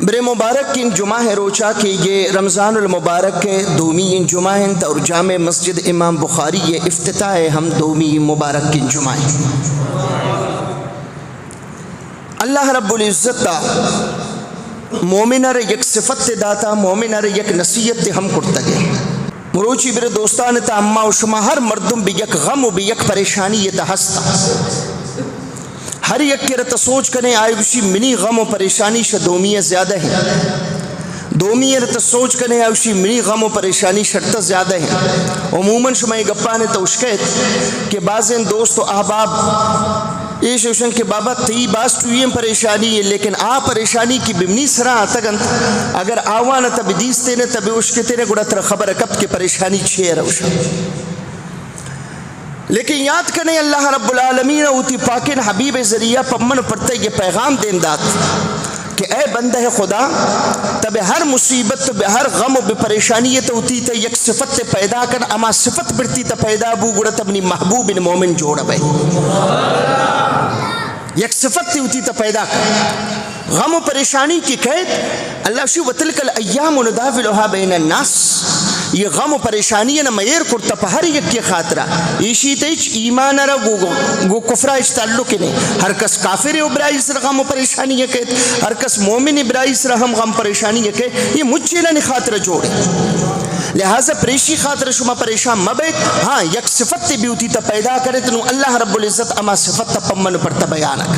بر مبارک کی جمعہ ہے روچا کہ یہ رمضان المبارک کے دومی جمعہ ہیں اور جامع مسجد امام بخاری یہ افتتاح ہے ہم دومی مبارک کی جمعہ ہیں۔ اللہ رب العزت دا مومنر یک صفت داتا مومنر یک نصیحت ہم کرتا گئے مروچی بر دوستان تا اما و شما ہر مردم بھی یک غم و بھی یک پریشانی یہ تا ہستا ہر یک کے رت سوچ کریں آئے وشی منی غم و پریشانی شدومیہ زیادہ ہیں دومی رت سوچ کریں آئے وشی منی غم و پریشانی شرطہ زیادہ ہیں۔ عموماً شما گپانے تو اشکیت کہ بعض دوست و احباب یہ شوشن کہ بابا تی باس ٹوئیں پریشانی ہے لیکن پریشانی کی بمنی سرا آتگن اگر آوانا تب دیستے نے تب اشکتے نے گڑا تر خبر کب کے پریشانی چھے روشن لیکن یاد کرنے اللہ رب العالمین اوتی پاکن حبیب ذریعہ پمن پڑتے یہ پیغام دین دات کہ اے بندہ خدا تب ہر مصیبت تب ہر غم و پریشانیت ہوتی تا یک صفت پیدا کر اما صفت برتی تا پیدا بو گڑت اپنی محبوب مومن جوڑا بے یک صفت ہوتی تا پیدا کر غم و پریشانی کی قید اللہ شو وتلک الایام نداولها بین الناس یہ غم و پریشانی نا میر کرتا پا ہر یک کی خاطرہ ایشی تیچ ایمان را گو کفرہ اچ تعلق نہیں ہر کس کافر ابرائی سر غم و پریشانی ہے ہر کس مومن ابرائی سر ہم غم پریشانی ہے یہ مجھے نا خاطرہ جوڑے لہذا پریشی خاطر شما پریشان مبیت ہاں یک صفت بھی ہوتی تا پیدا کرے تنو اللہ رب العزت اما صفت تا پمن پڑتا بیانک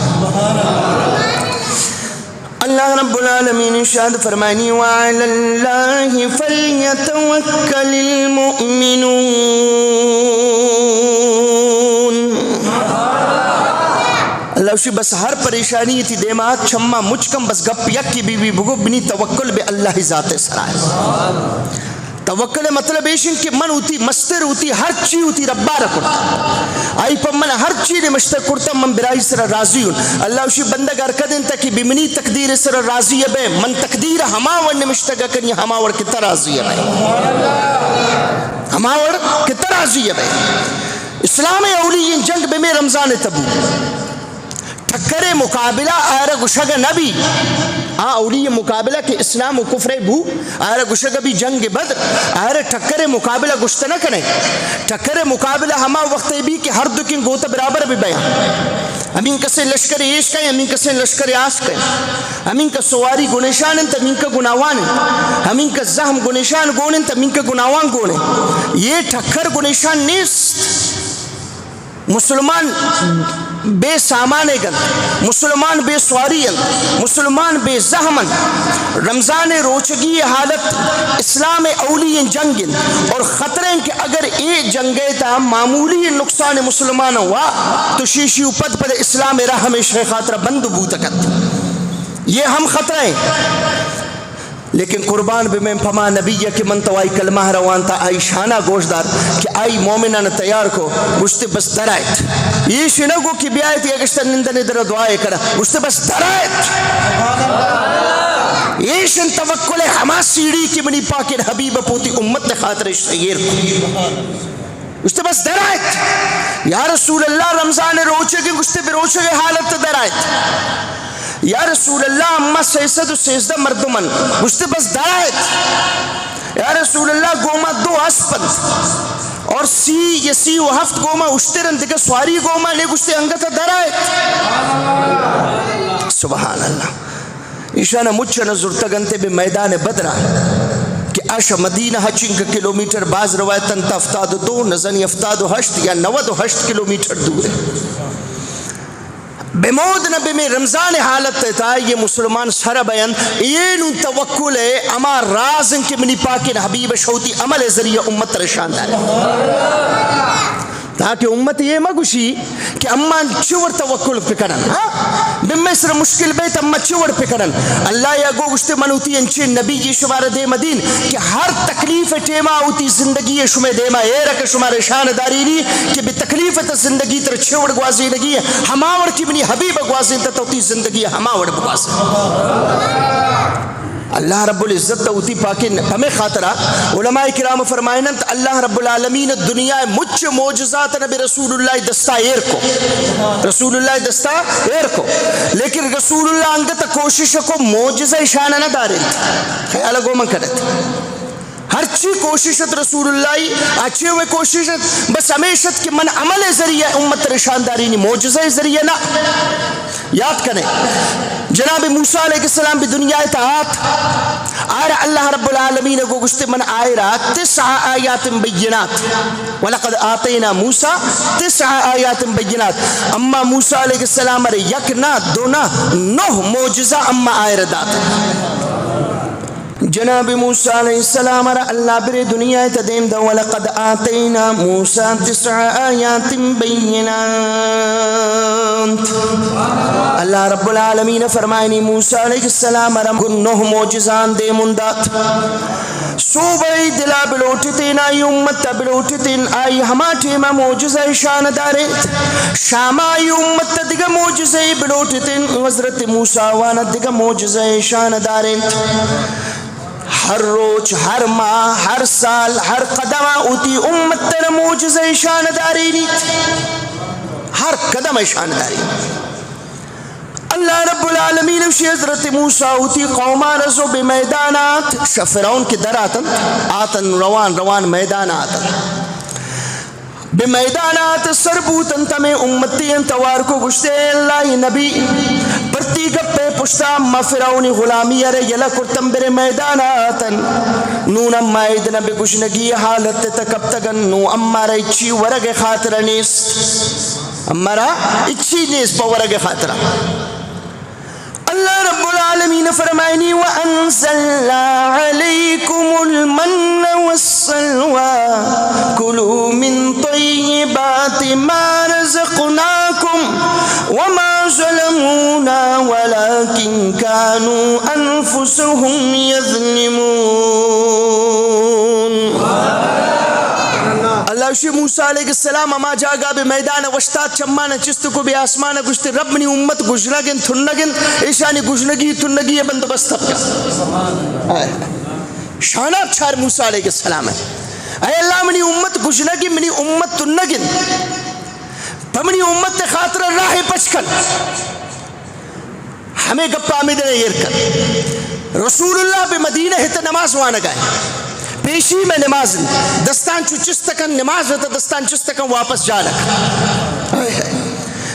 اللہ رب العالمین ارشاد فرمانی وعلی اللہ فلیتوکل المؤمنون اللہ اسی بس ہر پریشانی تھی دیمات چھما مجھکم بس گپ یک کی بی بی بگو بنی توکل بے اللہ ذات سرائے توکل مطلب ایشن کہ من ہوتی مستر ہوتی ہر چی ہوتی ربا رکھتا آئی پا من ہر چیز مشتر کرتا من برائی سر راضی ہوں اللہ اسی بندہ گر کدن تکی بمنی تقدیر سر راضی ہے بے من تقدیر ہماور نے مشتر کنی ہماور کتا راضی ہے بے ہماور کتا راضی ہے بے اسلام اولی جنگ بے میں رمضان تبو ٹھکر مقابلہ آرہ گشگ نبی اولی مقابلہ کہ اسلام و کفر بو آرہ گشگ بھی جنگ بدر آرہ ٹھکر مقابلہ گشت نہ کریں ٹھکر مقابلہ ہما وقت بھی کہ ہر دکن گوتا برابر بھی بیان امین کسے لشکر ایش کہیں امین کسے لشکر آس کہیں امین کا سواری گنشان انت امین کا گناوان امین کا زہم گنشان گون انت امین کا گناوان گون یہ ٹھکر گنشان نیست مسلمان بے سامانے گن مسلمان بے سواری مسلمان بے زحمن رمضان روچگی حالت اسلام اولی جنگ اور خطریں کہ اگر ایک جنگے تا معمولی نقصان مسلمان ہوا تو شیشی پد پد اسلام راہ میں خاطر بند بوتکت یہ ہم خطریں لیکن قربان بے میں پھما نبی کہ من تو آئی کلمہ روان تا آئی شانہ گوشدار کہ آئی مومنان تیار کو گشتے بس درائت یہ شنگو کی بیایت یہ گشتر نندن در دعائے کرا گشتے بس درائت یہ شن توکل ہما سیڑھی کی منی پاکر حبیب پوتی امت خاطر شغیر گشتے بس درائت یا رسول اللہ رمضان روچے کے گشتے بے روچے کے حالت درائت یا رسول اللہ اما سیسد و سیزدہ مردمن گشتے بس دائت یا رسول اللہ گوما دو اسپند اور سی و ہفت گوما اشترن دیکھا سواری گوما لے گشتے انگتا درائت سبحان اللہ ایشانہ مجھے نظر تگنتے بے میدان بدرہ کہ آشا مدینہ ہچنگ کلومیٹر بعض روایتاً تا 72 نزنی 78 یا 98 کلومیٹر دور ہے بمود نبی میں رمضان حالت تھا یہ مسلمان سر بیان یہ نو توکل ہے اما رازن کے منی پاکن حبیب شوتی عمل ذریعہ امت رشان دار تاکہ امت یہ مگوشی کہ اما چور توکل پکرن بمیں سر مشکل بیت اما چور پکرن اللہ یا گو گشتے منوتی انچے نبی یہ شمار دے مدین کہ ہر تکلیف ٹیما ہوتی زندگی شمع دیما اے رکھ شمار شان داری لی کہ بے تکلیف تا زندگی تر چھوڑ گوازی لگی ہے ہماور کی منی حبیب گوازی تا توتی زندگی ہماور بگوازی اللہ رب العزت اوتی پاکی ہمیں خاطرہ علماء کرام فرمائنت اللہ رب العالمین دنیا مچ معجزات نبی رسول اللہ دستا ایر کو رسول اللہ دستا ایر کو لیکن رسول اللہ انگت کوشش کو معجزہ شانہ نہ دارے خیال گو من کرت ہر چی کوششت رسول اللہ اچھے ہوئے کوششت بس ہمیشت کہ من عمل ذریعہ امت رشانداری نہیں معجزہ ذریعہ نہ یاد کریں جناب موسیٰ علیہ السلام بھی دنیا اتحاد آئرہ اللہ رب العالمین کو گشتے من آئرہ 9 آیات بینات وَلَقَدْ آتَيْنَا موسیٰ 9 آیات بینات اما موسیٰ علیہ السلام رہے یک نہ دو نہ 9 معجزہ اما آئرہ داتا جناب موسیٰ علیہ السلام را اللہ برے دنیا تدیم دا وَلَقَدْ آتَيْنَا موسیٰ 9 آیات بینات اللہ رب العالمین فرمائنی موسیٰ علیہ السلام را 9 معجزان دے مندات صوبائی دلا بلوٹتین آئی امت بلوٹتین آئی ہما ٹیمہ معجزہ شان دارت شاما آئی امت دیگا معجزہ بلوٹتین حضرت موسیٰ وانا دیگا معجزہ شان دارت ہر روز ہر ماہ ہر سال ہر قدم اوتی امت تر معجزہ شان داری نیت ہر قدم شان داری اللہ رب العالمین وشی حضرت موسیٰ اوتی قومان رزو بمیدانات فرعون کی در آتن روان میدان آتن بمیدانات سربوتن تمہیں امتی انتوار کو گشتے اللہ نبی پرتی گپے پشتا اما فرعونی غلامی ارے یلا کرتم برے میداناتن نون اما ایدن بے گشنگی حالت تکب تگن نو اما را اچھی ورگ خاطرہ نیست اما را اچھی نیست پا ورگ خاطرہ اللہ رب العالمین فرمائنی وَأَنزَلْنَا عَلَيْكُمُ الْمَنَّ وَالسَّلْوَى كُلُوا مِن طَيِّبَاتِ مَا رَزَقْنَاكُمْ وَمَا ظَلَمُونَا وَلَكِنْ كَانُوا أَنفُسَهُمْ يَظْلِمُونَ اللہ شی موسیٰ علیہ السلام اما جاگا بے میدان وشتات چمانا چست کو بے آسمان گشتے رب منی امت گشنگن تھنگن ایشانی گشنگی تھنگی بندوبست کیا شانات چھار موسیٰ علیہ السلام ہے اے اللہ منی امت گشنگی منی امت تھنگن پمنی امت خاطر راہ پچکن ہمیں گپا آمیدن ایر کر رسول اللہ بے مدینہ ہتا نماز وانا گئے پیشی میں نماز دستان چستکن نماز ہوتا دستان چستکن واپس جانک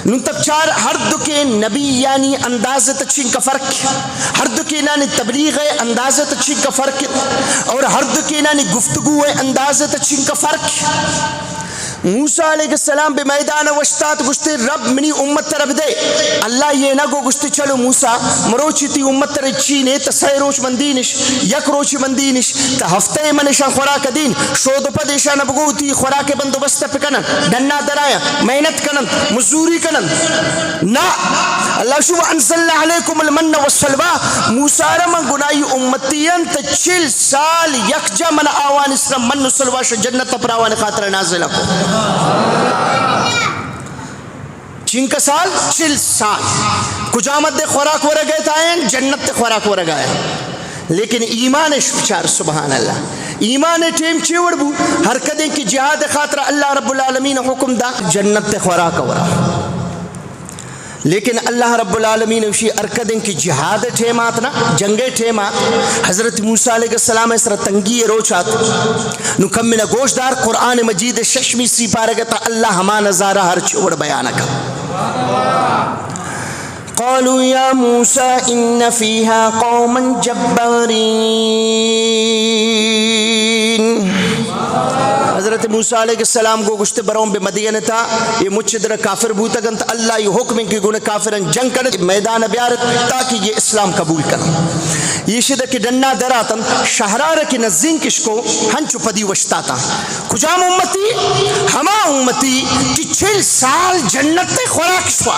نون تب چار ہر دو کے نبی یعنی انداز تچین کا فرق ہر دو کے نانی تبلیغ ہے انداز تچین کا فرق اور ہر دو کے نانی گفتگو ہے انداز تچین کا فرق موسیٰ علیہ السلام بے میدان وشتات گشتے رب منی امت طرف دے اللہ یہ نہ گو گشتے چلو موسیٰ مروچی تی امت طرف چینے تا سی روچ مندینش یک روچ مندینش تا ہفتے منشان خوراک دین شود پدیشان بگو تی خوراک بندوبست پکنن ڈننا درایا محنت کنن مزوری کنن نا اللہ شو انزلنا علیکم المن والسلوى موسیٰ رمان گنائی امتیان تا 40 سال یک جا من آوان اسلام من سلوى شا جنت پراوان خاطر نازل کو چین کا سال 40 سال کجامت دے خوراک ورہ گئے تھائیں جنت دے خوراک ورہ گئے لیکن ایمان شفچار سبحان اللہ ایمان ٹیم چیوڑ بو ہر کدیں کی جہاد خاطر اللہ رب العالمین حکم دا جنت دے خوراک ورہ لیکن اللہ رب العالمین وشی ارکدن کی جہاد ٹھیمات نا جنگے ٹھیمات حضرت موسیٰ علیہ السلام اس طرح تنگی روچات نو کم من گوشدار قرآن مجید ششمی سی پارگتا اللہ ہما نظارہ ہر چھوڑ بیانکا قالوا یا موسیٰ ان فیہا قوما جبارین حضرت موسیٰ علیہ السلام کو گشتے برون بے مدینہ تھا یہ مجھ در کافر بوتا گنتا اللہ یہ حکم کی گونے کافرن جنگ کرنے میدان بیارت تاکہ یہ اسلام قبول کرنے یہ شدہ کی ڈننا دراتن شہرار کی نزین کش کو ہنچو پدی وشتا تھا کجام امتی ہما امتی کی 40 سال جنت تے خوراک شوا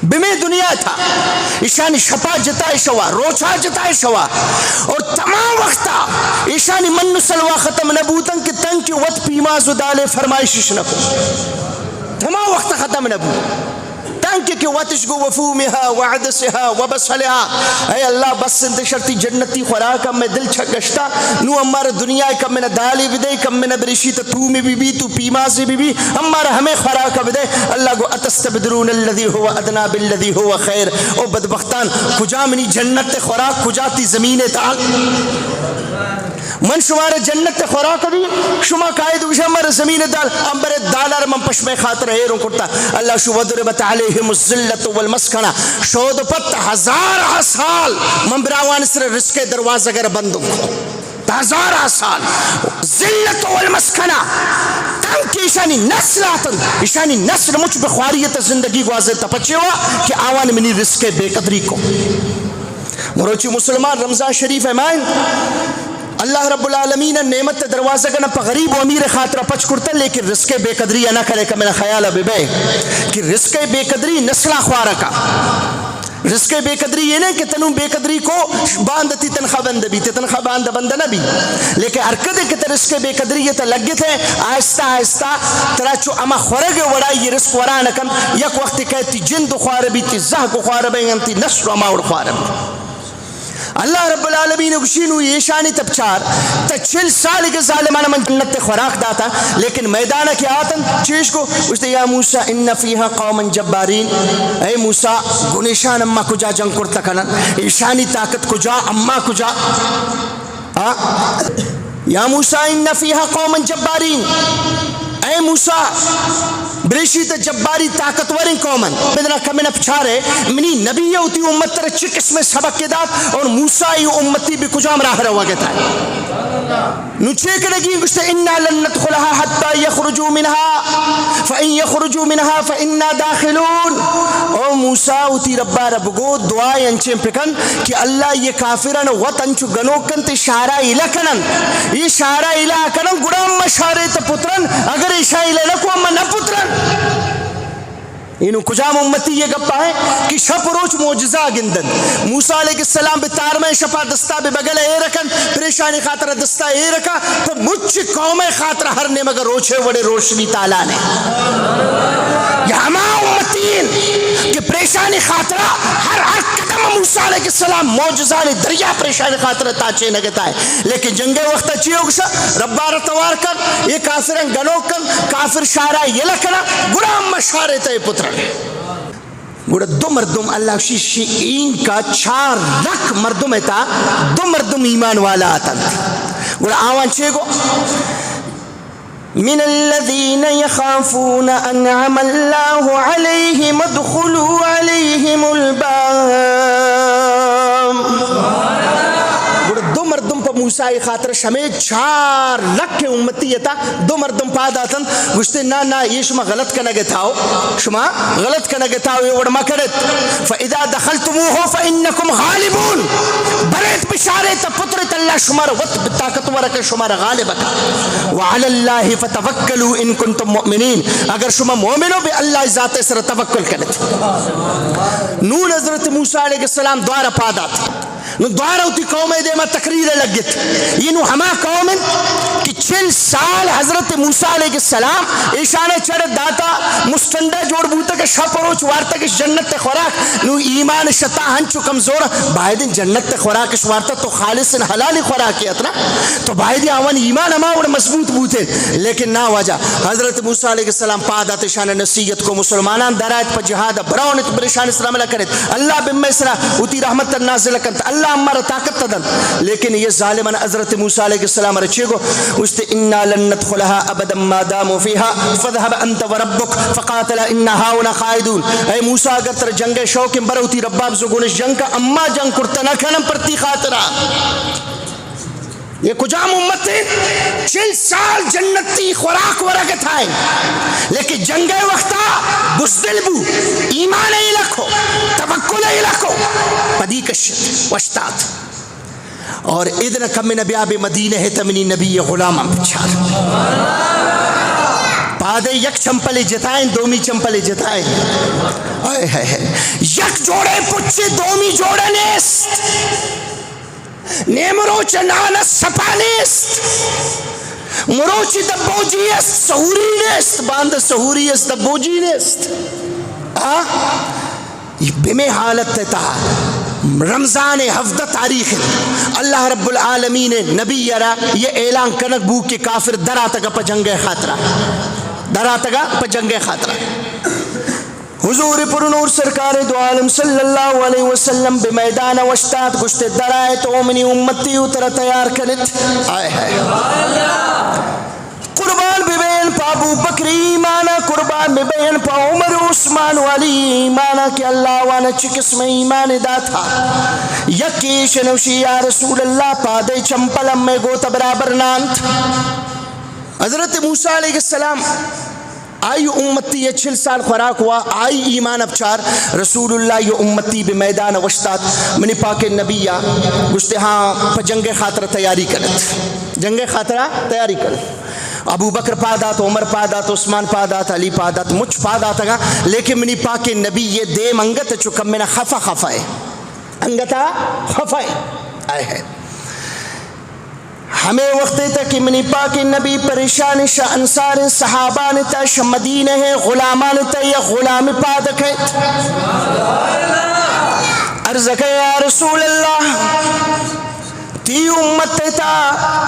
بمیں دنیا تھا ایشانی شپا جتائے شوا روچا جتائے شوا اور تمام وقتا ایشانی من سلوہ ختم نبوتن کہ تن کی وط پیماز و دالے فرمائشش نکو تمام وقتا ختم نبوت تن تنکے کہ واتشگو وفومها وعدسها وبصلها اے اللہ بس انت شرطی جنتی خوراکا میں دل چھگشتا نو ہمارا دنیا کم میں دالی بدے کم میں برشی تو میں بی تو پیما سے بی ہمارا ہمیں خوراکا بدے اللہ کو اتستبدلون الذی هو ادنا بالذی هو خیر او بدبختان کجا منی جنت خوراک کجاتی زمین تال من شمار جنت خوراک دی شما قائد وش ہمارا زمین دال امبر دالار من پشمے خاطر ہے رون کرتا اللہ شو وضربت علیہم الذلت والمسکنہ شود پت ہزار سال من براوان سر رزق دروازہ گر بندوں ہزار سال ذلت والمسکنہ تنگ کی اشانی نسل آتن اشانی نسل مجھ بخواریت زندگی کو آزر تپچے ہوا کہ آوان منی رزق بے قدری کو مروچی مسلمان رمضان شریف ایمان اللہ رب العالمین نعمت دروازہ کا نہ غریب و امیر خاطرہ پچ کرتا لیکن رزق بے قدری نہ کرے کہ میرا خیال ہے بے کہ رزق بے قدری نسلہ خوارہ کا رزق بے قدری یہ نہیں کہ تنوں بے قدری کو باندتی تنخواہ بند بھی تنخواہ باند بند نہ بھی لیکن حرکت ہے کہ رزق بے قدری یہ تلگت ہے آہستہ آہستہ ترا چو اما خورگ وڑائی یہ رزق ورانکن یک وقت کہتی جند خوار بھی تی زہ کو خوار بھی انتی نسل اما اور خوار بھی اللہ رب العالمین اگشینو یہ شانی تبچار تا 40 سال کے ظالمانہ من جنت خوراک داتا لیکن میدانہ کیا آتن چیش کو اس نے یا موسیٰ ان فیہا قوما جبارین اے موسیٰ گنیشان اما کجا جنگ کرتا کنن ایشانی طاقت کجا اما کجا یا موسیٰ ان فیہا قوما جبارین اے موسیٰ بریشی تا جباری طاقتوریں قومن بدنا کمین اپچارے منی نبی ہوتی امت تر اچھی قسم سبق کے دات اور موسیٰ امتی بھی کجام راہ رہا گتا ہے نوچے کرگی گشتے اِنَّا لَن نَدْخُلَهَا حَتَّى يَخْرُجُوا مِنْهَا فَإِن يَخْرُجُوا مِنْهَا فَإِنَّا دَاخِلُونَ او موسیٰ ہوتی ربا رب گو دعائی انچیں پکن کہ اللہ یہ کافران وط انچو گنوکن تے شارع الہ کنن یہ شارع الہ کنن گڑا اما شارع تا پترن اگر ایشا الہ لکو اما نہ پترن انہوں کجام امتی یہ گپا ہے کہ شپ روچ موجزہ گندن موسیٰ علیہ السلام بتار میں شپا دستا بے بگل اے رکن پریشانی خاطر دستا اے رکا تو مجھ قوم خاطر ہر نے مگر روچے وڑے روشنی تعالیٰ نے یہ ہما امتین کہ پریشانی خاطرہ ہر قدم موسیٰ علیہ السلام موجزہ نے دریا پریشانی خاطرہ تاچے نگتا ہے لیکن جنگ وقت اچھی ہوگشا ربا رتوار کر یہ کافرن گنو کر کافر شارع یہ لکنا گرام مشارع تے پتر گوڑا دو مردم اللہ شیئین کا 4 لاکھ مردم ہے دو مردم ایمان والا آتا گوڑا آوان چھے گو من الذين يخافون أنعم الله عليهم ادخلوا عليهم الباب دو مردم پا موسیٰ خاطر شمیت 4 لاکھ امتی تا دو مردم پا داتن گوشتے نا یہ شما غلط کنگے تھاو شما غلط کنگے تھاو یہ وڑما کرت فَإِذَا دَخَلْتُمُوهُ فَإِنَّكُمْ غَالِبُونَ بریت بشارے تا پترت اللہ شمار وقت بطاقت ورکر شمار غالب کا وَعَلَى اللَّهِ فَتَوَكَّلُوا إِن كُنْتُم مُؤْمِنِينَ اگر شما مومنو بے اللہ ذات سر توکل کرت نون حضرت موسیٰ علیہ السلام دوارا پا دات نو دوارا ہوتی قوم دیما تقریر لگت یہ نو ہما قوم کہ 40 سال حضرت موسیٰ علیہ السلام ایشانے چڑھ داتا مستندہ جوڑ بوتا کہ شپ روچ وارتا کہ جنت خوراک نو ایمان شتا ہنچو کمزور باہدین جنت خوراک وارتا تو خالص حلالی خوراک کیا تھا تو باہدی آوان ایمان ہما وڑ مضبوط بوتے لیکن نا وجہ حضرت موسیٰ علیہ السلام پا داتا شان نصیت کو مسلمانان درائت پا جہاد براؤنت پریشان اسلام اللہ کرت اللہ بمّہ اسرا اتی رحمت نازل کرت اللہ ہمارا طاقت تدن لیکن یہ ظالمان حضرت موسیٰ علیہ السلام رچے گو استے اِنَّا لَن نَدْخُلَهَا أَبَدًا مَا دَامُوا فِيهَا فَذْهَبَ أَنْتَ وَرَبُّكَ فَقَاتَلَ إِنَّا هَاوْنَا خَائِدُونَ اے موسیٰ اگر تر جنگ شوق بروتی رباب زگونش جنگ کا اما جنگ کرتا نہ کھنم پرتی خاطرہ یہ کجام امت ہے 40 سال جنتی خوراک ورگت آئے لیکن جنگ وقتا بزدل بو ایمان ہی لکھو توکل ہی لکھو پدی کشت وشتات اور ادھن کم نبی آب مدینہ ہے تمنی نبی غلام پچھار پادے یک چمپلے جتائیں دومی چمپلے جتائیں یک جوڑے پچھے دومی جوڑے نیست نیمروچ نانا سپانیست مروچی دبوجی است سہوری نیست باند سہوری است دبوجی نیست بمے حالت تا رمضان 17 تاریخ اللہ رب العالمین نبی یرا یہ اعلان کنک بو کہ کافر درا تگا پا جنگ خاطرہ، درا تگا پا جنگ خاطرہ. حضور پر نور سرکار دو عالم صلی اللہ علیہ وسلم بمیدان وشتات گشت درائے تو منی امتی اترا تیار کنت. آئے ہے قربان ببین پا ابو بکر ایمانا، قربان ببین پا عمر عثمان والی ایمانا کہ اللہ وانا چی قسم ایمان دا تھا. یکی شنوشی یا رسول اللہ پا دے چمپلم میں گوتا برابر نانت. حضرت موسیٰ علیہ السلام آئی امتی یہ 6 سال خوراک ہوا، آئی ایمان ابچار رسول اللہ یہ امتی بمیدان وشتات منی پاک نبیہ گشتے ہاں پا جنگ خاطر تیاری کرت، جنگ خاطرہ تیاری کرت. ابو بکر پادات، عمر پادات، عثمان پادات، علی پادات، مجھ پادات گا، لیکن منی پاک نبی یہ دے منگت چکم میں خفا خفا ہے، انگتا خفا ہے. آئے ہے ہمیں وقت تک منی پاک نبی پریشان شاہ انصار صحابان تا شاہ مدینہ ہے غلامان تا یا غلام پادک ہے. عرض کہ یا رسول اللہ تی امت تا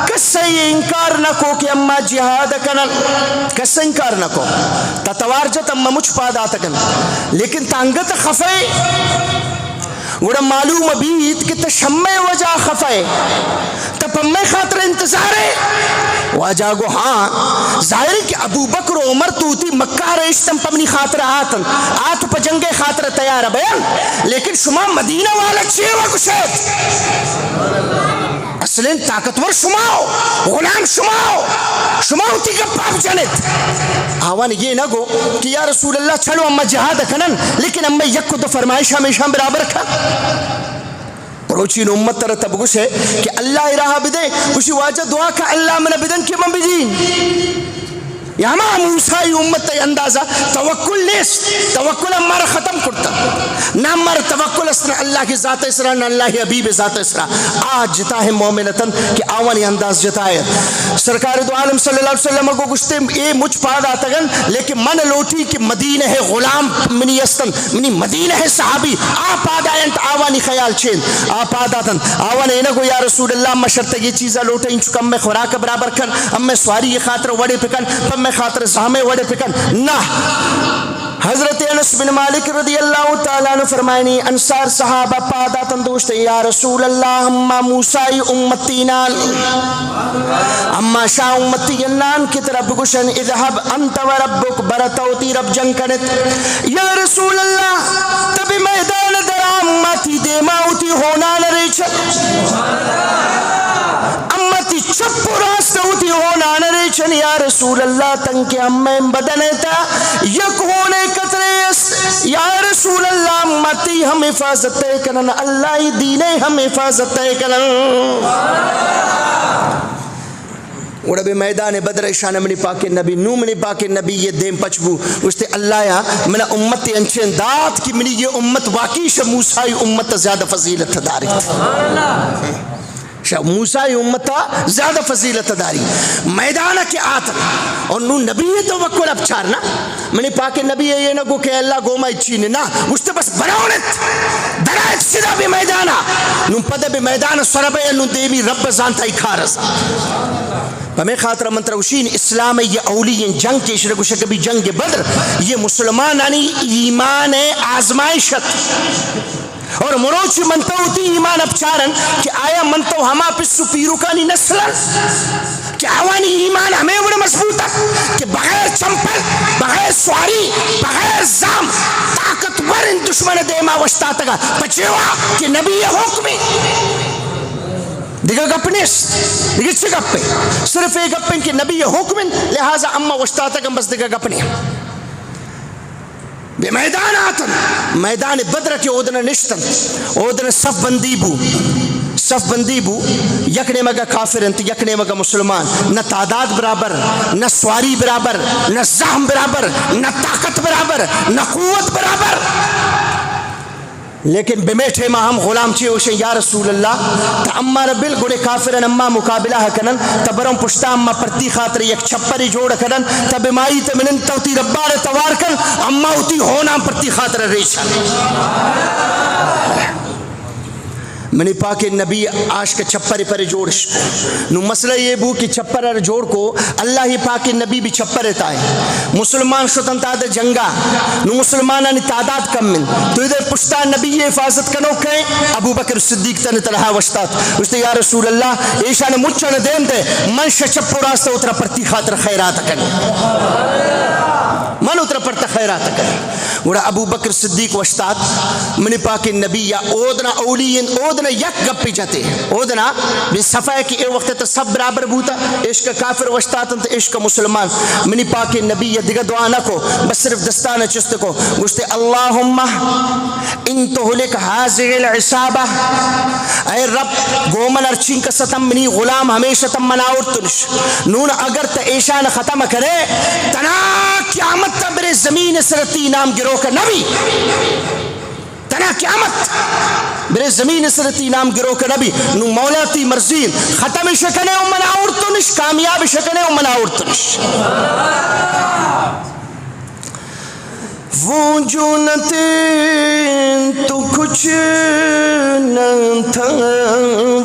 کسے انکار نکو کہ اما جہاد کنن، کسے انکار نکو تا توارجت اما مجھ پادات کن، لیکن تانگت خفے وڑا معلوم بیت کہ تشمع وجہ خفے تپمے خاطر انتظار ہے. واجہ گو ہاں ظاہر ہے کہ ابو بکر و عمر تو تی مکہ رئیشتم پمنی خاطر آتن آت پا جنگ خاطر تیار بیان، لیکن شما مدینہ والا چیئے وکشید اصلیں طاقتور شماؤ، غلام شماؤ، شماؤ تی کا پاپ جنت. آوان یہ نہ گو کہ یا رسول اللہ چھڑو اما جہاد کنن، لیکن اما یک دو فرمائش ہمیشہ برابر کھا. روچین امت تر تب گوش ہے کہ اللہ ارہا بدے گوشی واجہ دعا کا اللہ من بدن کی من بجین. یا ہما موسیٰ امت تے اندازہ توکل نیست، توکل ہمارا ختم کرتا نہ ہمارا توکل اسنا اللہ کی ذات اسرا نہ اللہ حبیب ذات اسرا. آج جتا ہے مومنتن کہ آوانی انداز جتا ہے. سرکار دو عالم صلی اللہ علیہ وسلم کو گشتے اے مجھ پاد آتا گن، لیکن من لوٹی کہ مدینہ ہے غلام منی استن منی مدینہ ہے صحابی آپ آد آئیں آوانی خیال چین آپ آد آتن آوانی انگو یا رسول اللہ اما شرط یہ چیزہ لوٹے انچو کم میں خوراک برابر کن، اما سواری یہ خاطر وڑے پکن، پم میں خاطر زہمے وڑے پکن نہ. حضرت انس بن مالک رضی اللہ تعالیٰ نے فرمائنی انصار صحابہ پادا تندوشتے یا رسول اللہ اما موسیٰ امتینان اما شاہ امتینان کی طرف گشن اذهب انت و ربک برتوتی رب جنگ کنت. یا رسول اللہ تبھی میدان در امتی دیماؤتی ہونا نریچن امتی چپ راست ہوتی ہونا نریچن. یا رسول اللہ تنکہ ہمیں بدنتا یک ہونے قطرے یا رسول اللہ امتی ہم حفاظت کرن، اللہ دین ہم حفاظت کرن. وڑا بے میدان بدر شان منی پاک نبی نو منی پاک نبی یہ دیم پچبو وشتے اللہ یا منہ امت انچین دات کی منی یہ امت واقعی شا موسیٰ امت زیادہ فضیلت داری شاہ موسیٰ امت زیادہ فضیلت داری میدان کے آتن اور نو نبی توکل اب چارنا منی پاک نبی یہ نگو کہ اللہ گوما اچھینے نا مجھتے بس براؤنت درائت سیدھا بھی میدانا نو پدے بھی میدان سربے نو دیمی رب زانتا ہی کھارسا. ہمیں خاطر منتروشین اسلام یہ اولی جنگ کے شرک شک بھی جنگ بدر یہ مسلمانانی ایمان آزمائشت اور مروچی منتوتی ایمان اپچارن کہ آیا منتو ہما پسو پیروکانی نسلن کہ آوانی ایمان ہمیں وڑا مضبوطا کہ بغیر چمپل بغیر سواری بغیر زام طاقتور ان دشمن دیما وشتا تگا پچھوا کہ نبی حکمی دیکھا گپنیس دیکھا چھے گپے صرف ایک گپن کہ نبی حکمن لہذا اما وشتاتا کم بس دیکھا گپنی بے میدان آتن میدان بدر کے اودن نشتن اودن صف بندی بو یکنے مگا کافر انت یکنے مگا مسلمان نہ تعداد برابر نہ سواری برابر نہ زہم برابر نہ طاقت برابر نہ قوت برابر. لیکن بمیٹھے ما ہم غلام چے وشے یا رسول اللہ تا اما ربل گڑے کافرن اما مقابلہ کنن تبرم پشتا اما پرتی خاطر یک چھپری جوڑ کنن تب مائی تمنن توتی ربار توار کن اما ہوتی ہونا پرتی خاطر ریشا منی پاک نبی آش کا چھپر پر جوڑش نو مسئلہ یہ بو کہ چھپر جوڑ کو اللہ ہی پاک نبی بھی چھپر رہتا ہے مسلمان شتن تاد جنگا نو مسلمانانی تعداد کم من تو ادھر پشتا نبی حفاظت کنو کہیں ابو بکر صدیق تن تنہا وشتات وشتے یا رسول اللہ ایشان مچھن دین دے من شچپ راستہ اترا پرتی خاطر خیرات کرنے من اترا پرتا خیرات کرنے وڑا ابو بکر صدیق وشتات منی پاک نبی یا اودنا اولین اودنا یک گپی جاتے اودنا بھی صفحہ کی اے وقت تا سب برابر بوتا عشق کافر وشتاتن تا عشق مسلمان منی پاک نبی یا دیگا دعا نہ کو بس صرف دستانہ چست کو گوشتے اللہم ان تہلک حاضر العصابہ اے رب گومن ارچین کا ستم منی غلام ہمیشہ تم مناور تنش نون اگر تا ایشان ختم کرے تنا قیامت تا برے زمین سرتی نام گرو کا نبی تنا قیامت برے زمین سرتی نام گرو کا نبی نو مولا تی مرزین ختم شکنے و مناور تنش کامیاب شکنے و مناور تنش وہ جو نہ تھے تو کچھ نہ تھا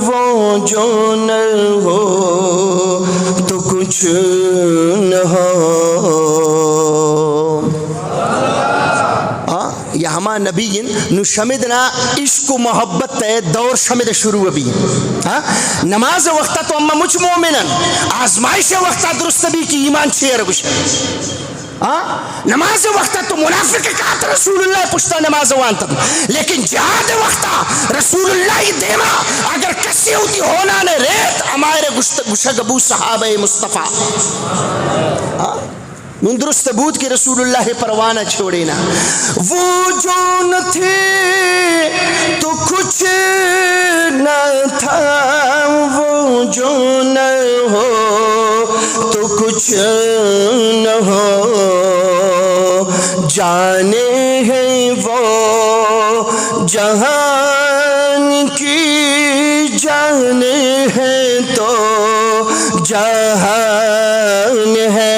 وہ جو نہ ہو تو کچھ نہ ہو یا ہما نبیین نو شمدنا عشق و محبت تے دور شمد شروع بھی نماز وقتا تو اما مجھ مومنن آزمائش وقتا درست بھی کی ایمان چھے ربش نماز وقتا تو منافق کہت رسول اللہ پشتا نماز وانتا لیکن جہاد وقتا رسول اللہ دیما اگر کسی ہوتی ہونا نے ریت ہمارے گشگبو صحابہ مصطفیٰ من درست بود کہ رسول اللہ پروانہ چھوڑے نا وہ جو نہ تھے تو کچھ نہ تھا وہ جو نہ ہو تو کچھ نہ ہو جانے ہیں وہ جہان کی جانے ہیں تو جہان ہے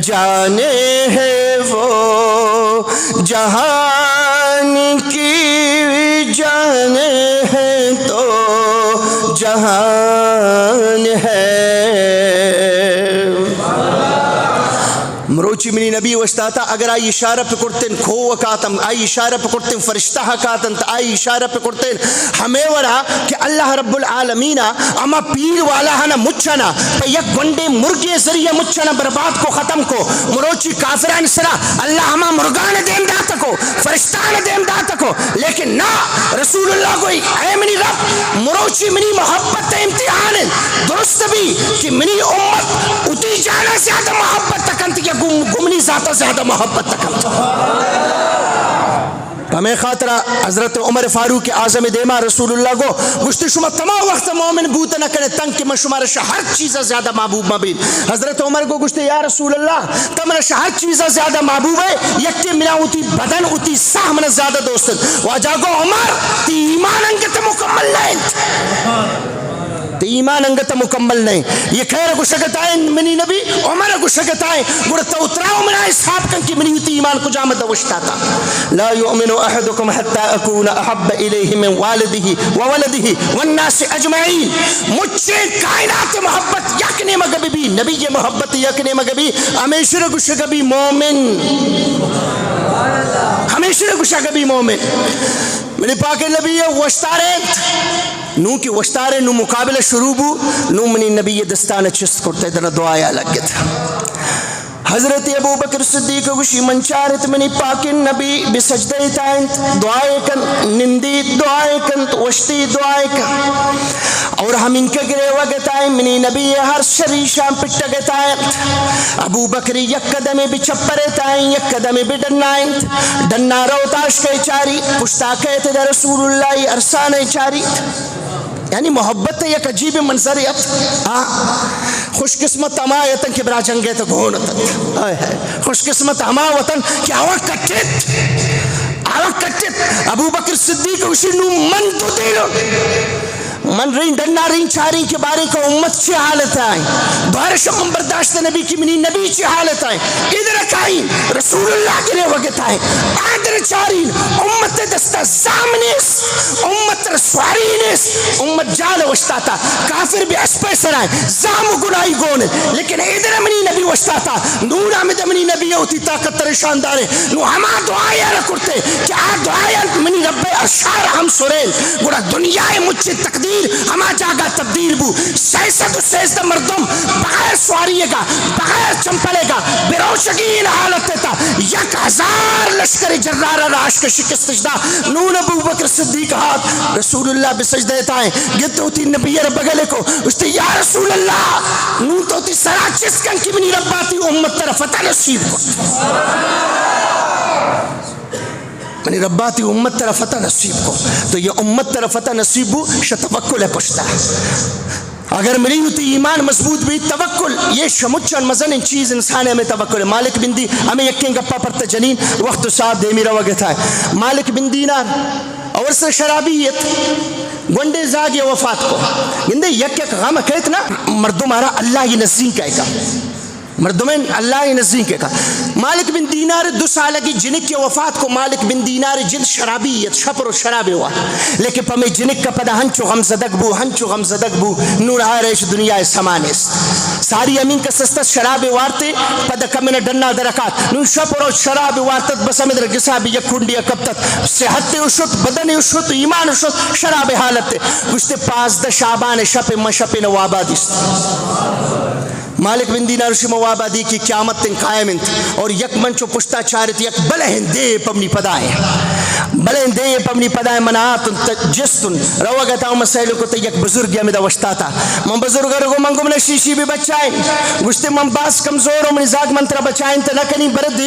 جانے ہیں وہ جہان کی جانے ہیں تو جہان ہے مروچی منی نبی وشتاتا اگر آئی اشارہ پہ کرتن کھو وکاتم آئی اشارہ پہ کرتن فرشتہ حکاتن تا آئی اشارہ پہ کرتن ہمیں ورہا کہ اللہ رب العالمین اما پیر والا ہنا مچھنا پہ یک گنڈے مرگے ذریعہ مچھنا برباد کو ختم کو مروچی کافران سرا اللہ ہما مرگان دیم داتا کو فرشتان دیم داتا کو لیکن نا رسول اللہ کوئی اے منی رب مروچی منی محبت امتحان درست بھی کہ منی امت اتی جانا زیادہ محبت تکنتی یا گمنی ذاتہ زیادہ محبت تکنتی ہمیں خاطرہ حضرت عمر فاروق اعظم دیما رسول اللہ کو گشت شما تمام وقت مومن بوتا نہ کرے تنگ کہ میں شمار ہر چیزہ زیادہ محبوب مبین حضرت عمر کو گشت یا رسول اللہ تمہارا ہر چیزہ زیادہ محبوب ہے یکتے ملا ہوتی بدن ہوتی ساہ من زیادہ دوستن واجہ کو عمر تی ایمان انگت مکمل نہیں تی ایمان انگت مکمل نہیں یہ خیر کو شکتائیں منی نبی عمر کو شکتائیں گرتا اتراؤ منا اصحاب کن کی منی تی ایمان کو جامد وشتا تھا لا یؤمن احدکم حتی اکون احب الیہ من والدہ وولدہ والناس اجمعین مجھ سے کائنات محبت یکنے مگبی بھی نبی یہ محبت یکنے مگبی ہمیشہ کو شکبی مومن ہمیشہ کو شکبی مومن میرے پاک نبی یہ وشتارت نو کی وشتارے نو مقابلہ شروع بو نو منی نبی دستان چست کرتے دنا دعایا لگت حضرت ابو بکر صدیق وشی منچارت منی پاک نبی بسجدہ تائنت دعائے کن نندی دعائے کن وشتی دعائے کن اور ہم ان کے گرے وگتائیں منی نبی ہر شریشان پٹا گتائیں ابو بکری یک قدمی بچپرے تائیں یک قدمی بڈنائیں ڈنا روتاش کے چاری پشتا کہتے دا رسول اللہ ارسان چاری یعنی محبت یک عجیب منظریت خوش قسمت ہما یتن کہ برا جنگے تو گھونتن خوش قسمت ہما وطن کہ آوہ کٹت awakkatet Abu Bakr Siddiq ushinu man to dilo من رین ڈننا رین چارین کے بارے کا امت چی حالت آئیں دوہر شکم برداشت نبی کی منی نبی چی حالت آئیں ادھر کائیں رسول اللہ کے لئے وقت آئیں آدھر چارین امت دستا زامنیس امت رسوارینیس امت جال وشتاتا کافر بھی اسپے سرائیں زام گنائی گونے لیکن ادھر منی نبی وشتاتا نور آمد منی نبی ہوتی طاقت ترشاندارے نو ہما دعایا رکھتے کہ آ دعایا منی رب اشار ہم سوریل گوڑا دنیا مجھے تقدیر ہما جاگا تبدیل بو سیسد و سیزد مردم بغیر سواریے گا بغیر چمپلے گا بروشگین حالت دیتا 1000 لشکر جرارہ راش کے شکست سجدہ نون ابو بکر صدیق ہاتھ رسول اللہ بسجدہ دیتا ہے گلتے ہوتی نبی رب گلے کو استے یا رسول اللہ نون تو ہوتی سرا چسکن کی منی رباتی امت طرفتہ نصیب کو منی رباتی امت طرفتہ نصیب کو تو یہ امت طرفتہ نصیب ہو شتوکل ہے پشتا ہے اگر منی ہوتی ایمان مضبوط بھی توکل یہ شمچن مزن ان چیز انسان ہمیں توکل ہے مالک بن دی ہمیں یکیں گپا پرتا جنین وقت صاحب دے میرا وقت ہے مالک بن دینار اور سے شرابیت گنڈے زاگی وفات کو گندے یک غم کہت نا مردم آرہا اللہ یہ نزدین کہے گا مردمین اللہ نزدیک کا مالک بن دینار 2 سال کی جنک کی وفات کو مالک بن دینار جن شرابیت شپر و شراب ہوا لیکن پمی جنک کا پدا ہنچو غم زدک بو نور آرش دنیا سمانس ساری امین کا سستا شراب وارتے پدا کمین ڈننا درکات نور شپر و شراب وارتت بس امدر گسابی یک کنڈی کبتت صحت اشت بدن اشت ایمان اشت شراب حالت گشتے 15 شعبان شپ مشپ نوابادیست مالک بن دینار اسی موابادی کی قیامت تن قائم انت اور یک منچو پشتا چارت یک بلہن دے پمنی پدائے بلہن دے پمنی پدائے مناتن جستن روگتا ہوں مسئلہ کو تے یک بزرگ یا مدہ وشتا تھا من بزرگ رگو منگو من شیشی بھی بچائیں گوشتے من باس کمزور و من زاگ منترہ بچائیں تا نکنی برد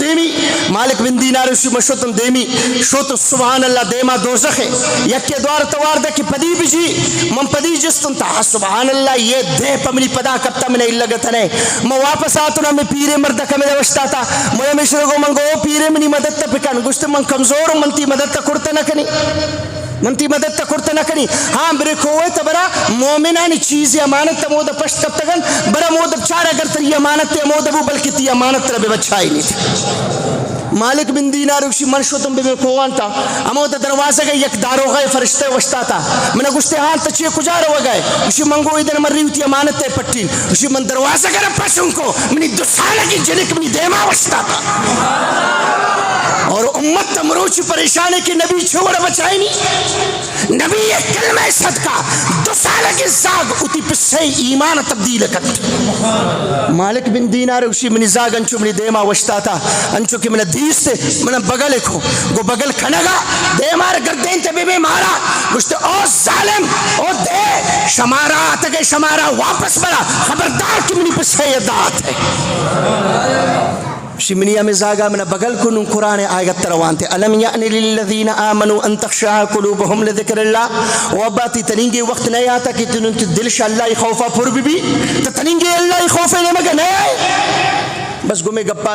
دیمی مالک بن دینار اسی مشوتن دیمی شوت سبحان اللہ دیما دوزخ ہے یک کے دوار توار دے کی پدی بجی من پدی جستن تا سبحان اللہ یہ دے پمنی پدا کبتا میں نہیں لگتا نہیں میں واپس آتنا میں پیرے مردہ کا میں وشتا تھا میں مشرگو منگو پیرے منی مدد تا پکن گوشتے من کمزور منتی مدد تا کرتا نکنی منتی مدد تا کرتا نکنی ہاں برے کوئے تا برا مومنانی چیزی امانت تا مودا پشت کب تگن برا مودا چار اگر تر یہ امانت تا مودا بو بلکہ تی امانت تا بے بچائی نہیں تھی مالک بن دینار اسی منشوتم بے کوان تا امودا دروازہ گئے یک دارو گئے فرشتے وشتا تا میں نے گوشتے ہاں تچیے کجا رو گئے اسی منگو ادھر مر رہی ہوتی امانت تے پٹین اسی من دروازہ گئے پسن کو منی 2 سال کی جنک منی دیما وشتا تا اور امت تمروچ پریشانے کی نبی چھوڑ بچائی نہیں نبی ایک کلمہ صدقہ 2 سال کی زاگ اتی پسے ایمان تبدیل کت مالک بن دینار اسی منی زاگ انچو منی دیما وشتا تا انچو کی منی دیس تے منی بگل کو گو بگل کھنگا دیمار گردین تے بے مارا گوشتے او ظالم او دے شمارا تکے شمارا واپس برا خبردار کی منی پسے یدات ہے شمنیا میں زاگا من بغل کنو قرآن آیت تروانتے علم یعنی للذین آمنوا ان تخشع قلوبهم لذکر اللہ و اباتی تنینگے وقت نہیں آتا کہ تنین دلش اللہ خوفا پر بھی تنینگے اللہ خوفے نے مگا نہیں آئے بس گمے گپا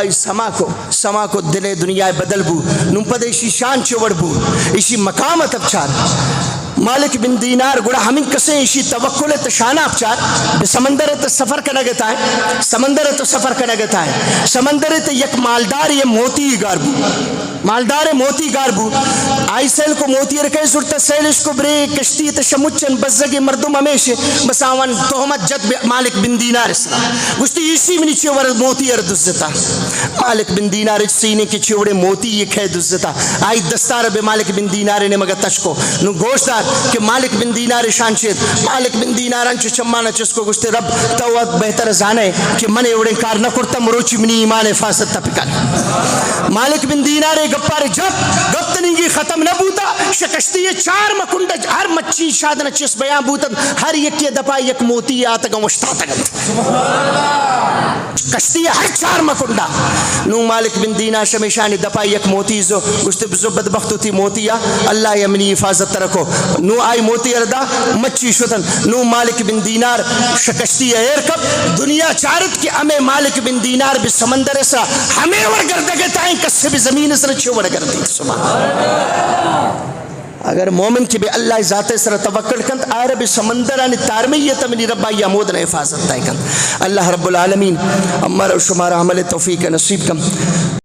سما کو دل دنیا بدل بو نمپد ایشی شان چوڑ بو ایشی مقامت اب چار مالک بن دینار گوڑا ہمیں کسے ایشی توکل تشانہ اب چار سمندر تو سفر کا نگتا ہے سمندر تو یک مالدار یہ موتی گاربو مالدار موتی گاربو آئی سیل کو موتی رکھے سرطہ سیلش کو برے کشتی تشمچن بزگی مردم ہمیشہ بس آوان تہمت جد مالک بن دینار گوشتی اسی منی چوڑ موتی اردزتا مالک بن دینار سینے کی چوڑے موتی یہ کھے دزتا آئی دستار بے مالک بن دینار نے مگا تشکو نو گوشتار کہ مالک بن دینار شانچید مالک بن دینار انچو چمانا چسکو گوشتے رب توات بہتر زانے کہ من اوڑے کار نہ کرتا مروچی منی ایمان حفاظت تا پکن مالک بن دینار گپار جب گفتنگی ختم نہ بوتا شکشتی 4 مکنڈ ہر مچی شادنا چس بیان بوتا ہر یک دپا یک موتی آتا گا مشتا تا گا کشتی ہر چار مکنڈا نو مالک بن دینار شمیشانی دپا یک موتی زو گشتے بزو بدبختو تھی موتیا اللہ یمنی حفاظت رکھو نو آئی موتی اردا مچی شدن نو مالک بن دینار شکشتی ایر کب دنیا چارت کی امے مالک بن دینار بھی سمندر سا ہمیں ورگردگے تائیں کسے بھی زمین سر چھو ورگردی سبحان اگر مومن کی بھی اللہ ذات سر توکل کند آئے بھی سمندرانی تارمیت منی ربا یا مودن حفاظت تائیں کند اللہ رب العالمین امر و شمار عمل توفیق نصیب کم